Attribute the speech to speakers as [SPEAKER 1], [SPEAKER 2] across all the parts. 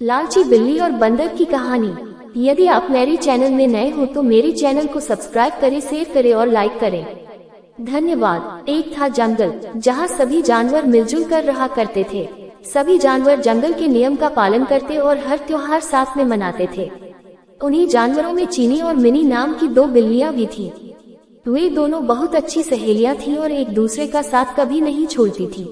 [SPEAKER 1] लालची बिल्ली और बंदर की कहानी। यदि आप मेरे चैनल में नए हो तो मेरे चैनल को सब्सक्राइब करें, शेयर करें और लाइक करें। धन्यवाद। एक था जंगल जहाँ सभी जानवर मिलजुल कर रहा करते थे। सभी जानवर जंगल के नियम का पालन करते और हर त्योहार साथ में मनाते थे। उन्हीं जानवरों में चीनी और मिनी नाम की दो बिल्लियां भी थीं। वे दोनों बहुत अच्छी सहेलियां थीं और एक दूसरे का साथ कभी नहीं छोड़ती थीं।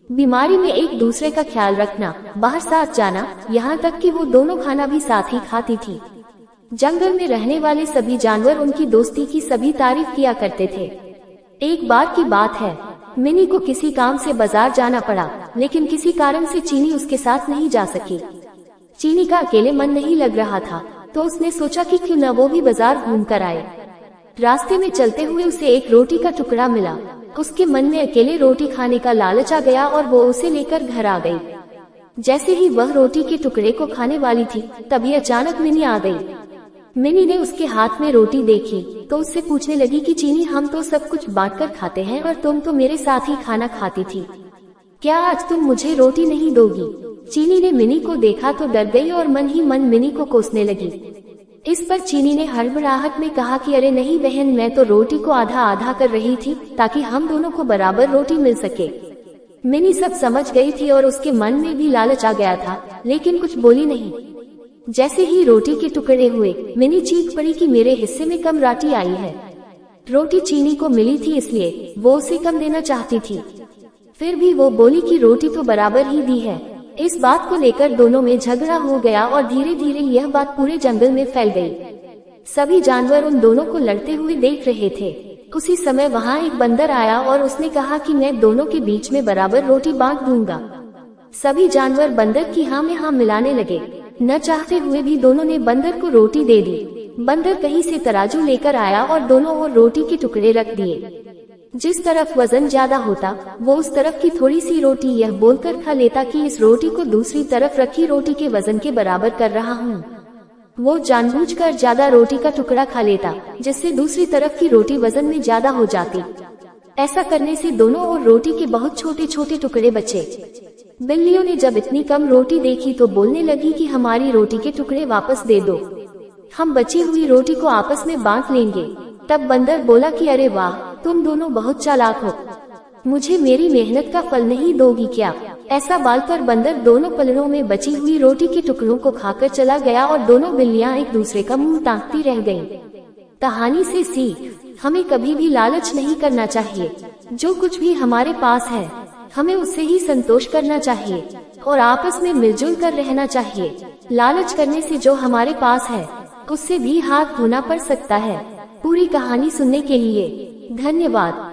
[SPEAKER 1] बीमारी में एक दूसरे का ख्याल रखना, बाहर साथ जाना, यहाँ तक कि वो दोनों खाना भी साथ ही खाती थी। जंगल में रहने वाले सभी जानवर उनकी दोस्ती की सभी तारीफ किया करते थे। एक बार की बात है, मिनी को किसी काम से बाजार जाना पड़ा, लेकिन किसी कारण से चीनी उसके साथ नहीं जा सकी। चीनी का अकेले मन नहीं लग रहा था, तो उसने सोचा कि क्यों न वो भी बाजार घूम कर आए। रास्ते में चलते हुए उसे एक रोटी का टुकड़ा मिला। उसके मन में अकेले रोटी खाने का लालच आ गया और वो उसे लेकर घर आ गई। जैसे ही वह रोटी के टुकड़े को खाने वाली थी, तभी अचानक मिनी आ गई। मिनी ने उसके हाथ में रोटी देखी तो उससे पूछने लगी कि चीनी, हम तो सब कुछ बांटकर खाते हैं और तुम तो मेरे साथ ही खाना खाती थी, क्या आज तुम मुझे रोटी नहीं दोगी? चीनी ने मिनी को देखा तो डर गई और मन ही मन मिनी को कोसने लगी। इस पर चीनी ने हड़बड़ाहट में कहा कि अरे नहीं बहन, मैं तो रोटी को आधा आधा कर रही थी ताकि हम दोनों को बराबर रोटी मिल सके। मिनी सब समझ गई थी और उसके मन में भी लालच आ गया था, लेकिन कुछ बोली नहीं। जैसे ही रोटी के टुकड़े हुए, मिनी चीख पड़ी कि मेरे हिस्से में कम रोटी आई है। रोटी चीनी को मिली थी इसलिए वो उसे कम देना चाहती थी। फिर भी वो बोली कि रोटी तो बराबर ही दी है। इस बात को लेकर दोनों में झगड़ा हो गया और धीरे धीरे यह बात पूरे जंगल में फैल गई। सभी जानवर उन दोनों को लड़ते हुए देख रहे थे। उसी समय वहाँ एक बंदर आया और उसने कहा कि मैं दोनों के बीच में बराबर रोटी बांट दूंगा। सभी जानवर बंदर की हाँ में हाँ मिलाने लगे। न चाहते हुए भी दोनों ने बंदर को रोटी दे दी। बंदर कहीं से तराजू लेकर आया और दोनों ओर रोटी के टुकड़े रख दिए। जिस तरफ वजन ज्यादा होता वो उस तरफ की थोड़ी सी रोटी यह बोलकर खा लेता कि इस रोटी को दूसरी तरफ रखी रोटी के वजन के बराबर कर रहा हूँ। वो जानबूझकर ज्यादा रोटी का टुकड़ा खा लेता, जिससे दूसरी तरफ की रोटी वजन में ज्यादा हो जाती। ऐसा करने से दोनों ओर रोटी के बहुत छोटे छोटे टुकड़े बचे। बिल्लियों ने जब इतनी कम रोटी देखी तो बोलने लगी कि हमारी रोटी के टुकड़े वापस दे दो, हम बची हुई रोटी को आपस में बांट लेंगे। तब बंदर बोला कि अरे वाह, तुम दोनों बहुत चालाक हो, मुझे मेरी मेहनत का फल नहीं दोगी क्या? ऐसा बोलकर बंदर दोनों पलड़ों में बची हुई रोटी के टुकड़ों को खाकर चला गया और दोनों बिल्लियां एक दूसरे का मुंह ताकती रह गईं। कहानी से सीख, हमें कभी भी लालच नहीं करना चाहिए। जो कुछ भी हमारे पास है हमें उससे ही संतोष करना चाहिए और आपस में मिलजुल कर रहना चाहिए। लालच करने से जो हमारे पास है उससे भी हाथ धोना पड़ सकता है। पूरी कहानी सुनने के लिए धन्यवाद।